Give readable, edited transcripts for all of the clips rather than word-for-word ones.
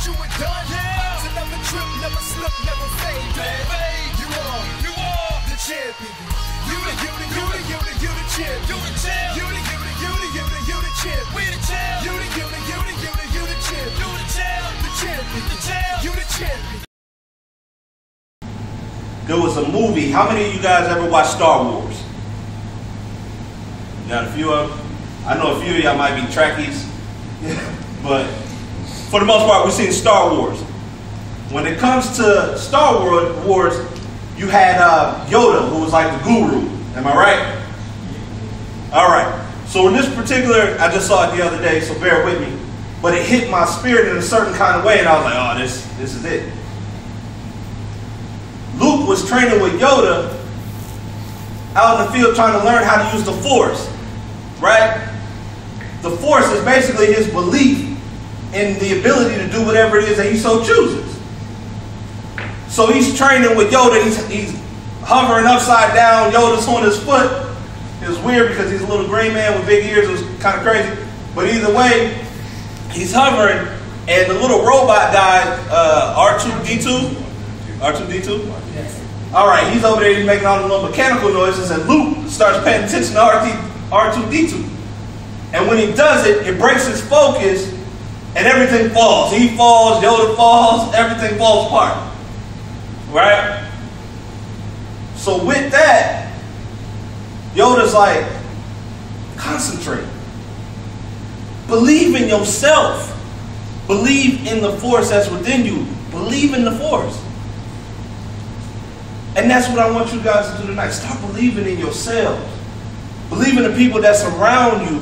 you were done. Yeah. It's another trip, never slip, never fade. You are the champion. You the champion. You the champ. You the champ. We the champ. You the champ. You the champ. The champion. The champ. You the champion. There was a movie. How many of you guys ever watched Star Wars? Got a few of them. I know a few of y'all might be Trekkies, but for the most part, we've seen Star Wars. When it comes to Star Wars, you had Yoda, who was like the guru. Am I right? All right. So in this particular, I just saw it the other day, so bear with me. But it hit my spirit in a certain kind of way, and I was like, oh, this is it. Luke was training with Yoda out in the field trying to learn how to use the Force, right? The Force is basically his belief in the ability to do whatever it is that he so chooses. So he's training with Yoda. He's hovering upside down. Yoda's on his foot. It was weird because he's a little green man with big ears. It was kind of crazy. But either way, he's hovering, and the little robot guy, R2-D2? Yes. All right, he's over there, he's making all the little mechanical noises, and Luke starts paying attention to R2-D2. And when he does it, it breaks his focus, and everything falls. He falls, Yoda falls, everything falls apart. Right? So with that, Yoda's like, concentrate. Believe in yourself. Believe in the Force that's within you. Believe in the Force. And that's what I want you guys to do tonight. Start believing in yourselves. Believing in the people that surround you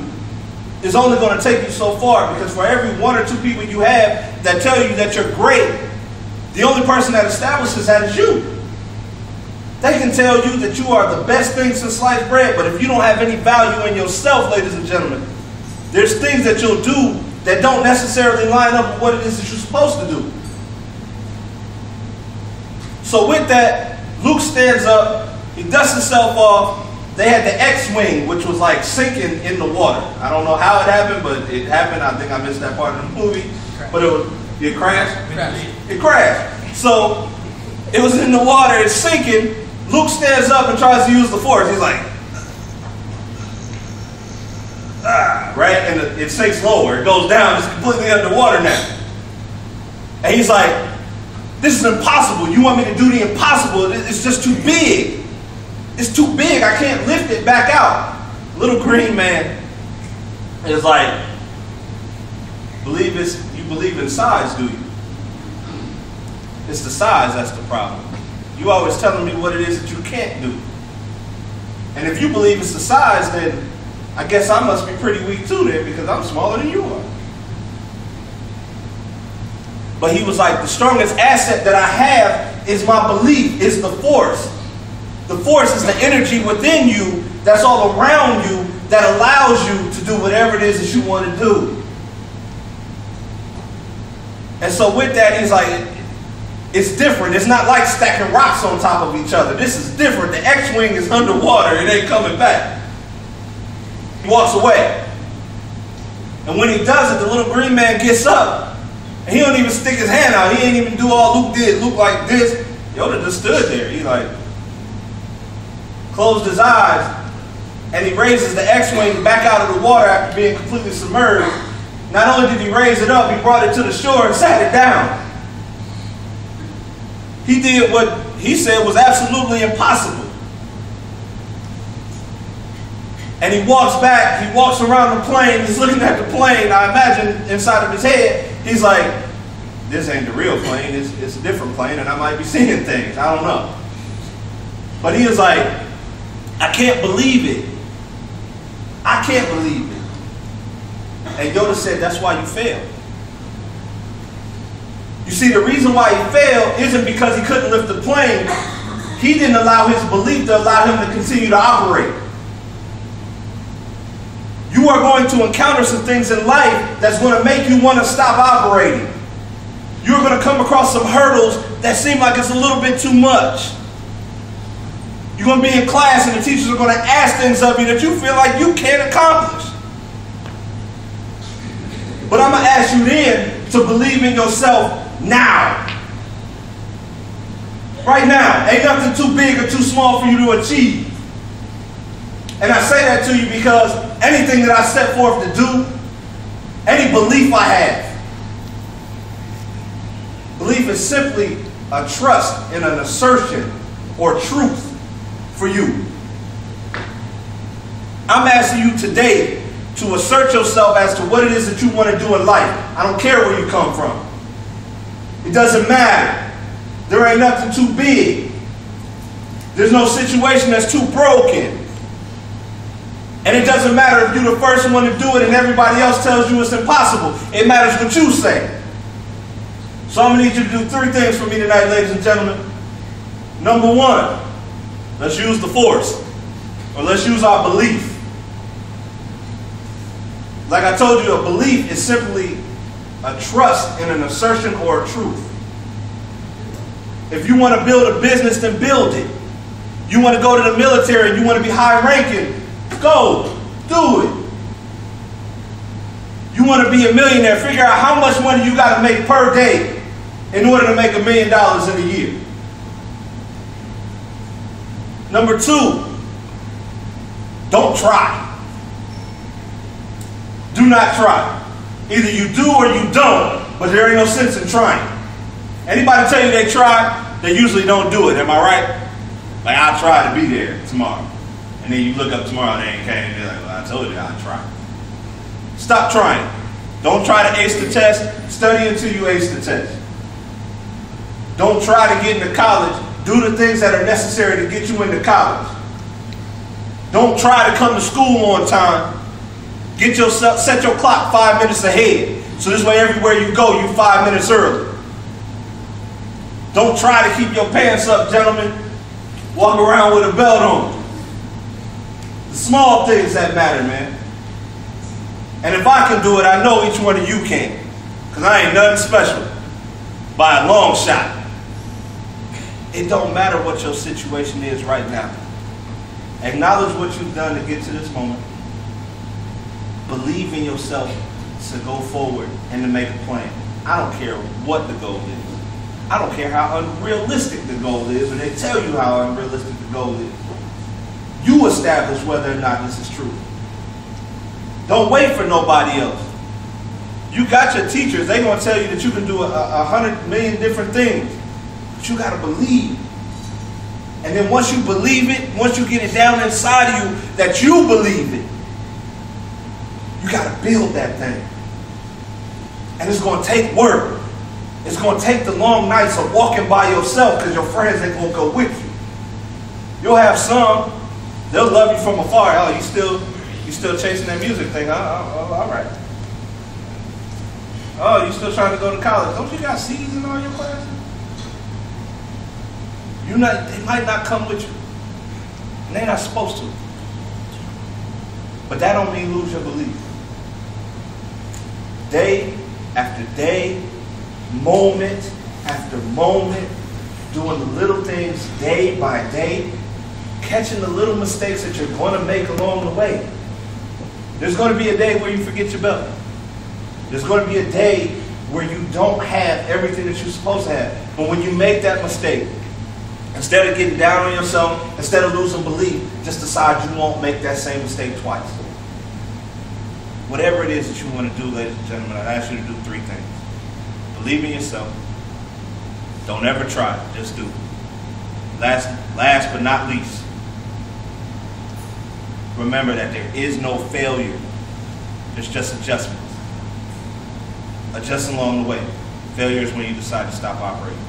is only going to take you so far, because for every one or two people you have that tell you that you're great, the only person that establishes that is you. They can tell you that you are the best thing since sliced bread, but if you don't have any value in yourself, ladies and gentlemen, there's things that you'll do that don't necessarily line up with what it is that you're supposed to do. So with that, Luke stands up, he dusts himself off. They had the X-Wing, which was like sinking in the water. I don't know how it happened, but it happened. I think I missed that part of the movie. But it crashed? It crashed. So it was in the water, it's sinking. Luke stands up and tries to use the Force. He's like, right? And it sinks lower. It goes down. It's completely underwater now. And he's like, this is impossible. You want me to do the impossible? It's just too big. It's too big. I can't lift it back out. Little green man is like, you believe in size, do you? It's the size that's the problem. You always telling me what it is that you can't do. And if you believe it's the size, then I guess I must be pretty weak too then, because I'm smaller than you are. But he was like, the strongest asset that I have is my belief, is the Force. The Force is the energy within you that's all around you that allows you to do whatever it is that you want to do. And so with that, he's like, it's different. It's not like stacking rocks on top of each other. This is different. The X-Wing is underwater. It ain't coming back. He walks away. And when he does it, the little green man gets up. And he don't even stick his hand out. He ain't even do all Luke did. Luke like this. Yoda just stood there. He like closed his eyes. And he raises the X-Wing back out of the water after being completely submerged. Not only did he raise it up, he brought it to the shore and sat it down. He did what he said was absolutely impossible. And he walks back, he walks around the plane, he's looking at the plane. I imagine inside of his head, he's like, this ain't the real plane, it's a different plane, and I might be seeing things, I don't know. But he was like, I can't believe it. I can't believe it. And Yoda said, that's why you failed. You see, the reason why he failed isn't because he couldn't lift the plane. He didn't allow his belief to allow him to continue to operate. You are going to encounter some things in life that's going to make you want to stop operating. You're going to come across some hurdles that seem like it's a little bit too much. You're going to be in class and the teachers are going to ask things of you that you feel like you can't accomplish. But I'm going to ask you then, to believe in yourself now. Right now. Ain't nothing too big or too small for you to achieve. And I say that to you because anything that I set forth to do, any belief I have, belief is simply a trust in an assertion or truth for you. I'm asking you today to assert yourself as to what it is that you want to do in life. I don't care where you come from. It doesn't matter. There ain't nothing too big. There's no situation that's too broken. And it doesn't matter if you're the first one to do it and everybody else tells you it's impossible. It matters what you say. So I'm going to need you to do 3 things for me tonight, ladies and gentlemen. Number 1, let's use the force. Or let's use our belief. Like I told you, a belief is simply a trust in an assertion or a truth. If you want to build a business, then build it. You want to go to the military and you want to be high ranking, go, do it. You want to be a millionaire, figure out how much money you got to make per day in order to make $1 million in a year. Number 2, don't try. Do not try. Either you do or you don't, but there ain't no sense in trying. Anybody tell you they try, they usually don't do it. Am I right? Like, I'll try to be there tomorrow. And then you look up tomorrow and they ain't came and they're like, well, I told you I'd try. Stop trying. Don't try to ace the test. Study until you ace the test. Don't try to get into college. Do the things that are necessary to get you into college. Don't try to come to school on time. Set your clock 5 minutes ahead. So this way everywhere you go, you're 5 minutes early. Don't try to keep your pants up, gentlemen. Walk around with a belt on. The small things that matter, man. And if I can do it, I know each one of you can. Because I ain't nothing special. By a long shot. It don't matter what your situation is right now. Acknowledge what you've done to get to this moment. Believe in yourself to go forward and to make a plan. I don't care what the goal is. I don't care how unrealistic the goal is, or they tell you how unrealistic the goal is. You establish whether or not this is true. Don't wait for nobody else. You got your teachers. They're going to tell you that you can do 100 million different things. But you got to believe. And then once you believe it, once you get it down inside of you that you believe it, you got to build that thing. And it's going to take work. It's going to take the long nights of walking by yourself because your friends ain't going to go with you. You'll have some. They'll love you from afar. Oh, you still chasing that music thing. Oh, all right. Oh, you still trying to go to college. Don't you got C's in all your classes? They might not come with you. And they're not supposed to. But that don't mean lose your belief. Day after day, moment after moment, doing the little things day by day, catching the little mistakes that you're going to make along the way. There's going to be a day where you forget your belt. There's going to be a day where you don't have everything that you're supposed to have. But when you make that mistake, instead of getting down on yourself, instead of losing belief, just decide you won't make that same mistake twice. Whatever it is that you want to do, ladies and gentlemen, I ask you to do 3 things. Believe in yourself. Don't ever try. Just do. Last but not least, remember that there is no failure. There's just adjustments. Adjust along the way. Failure is when you decide to stop operating.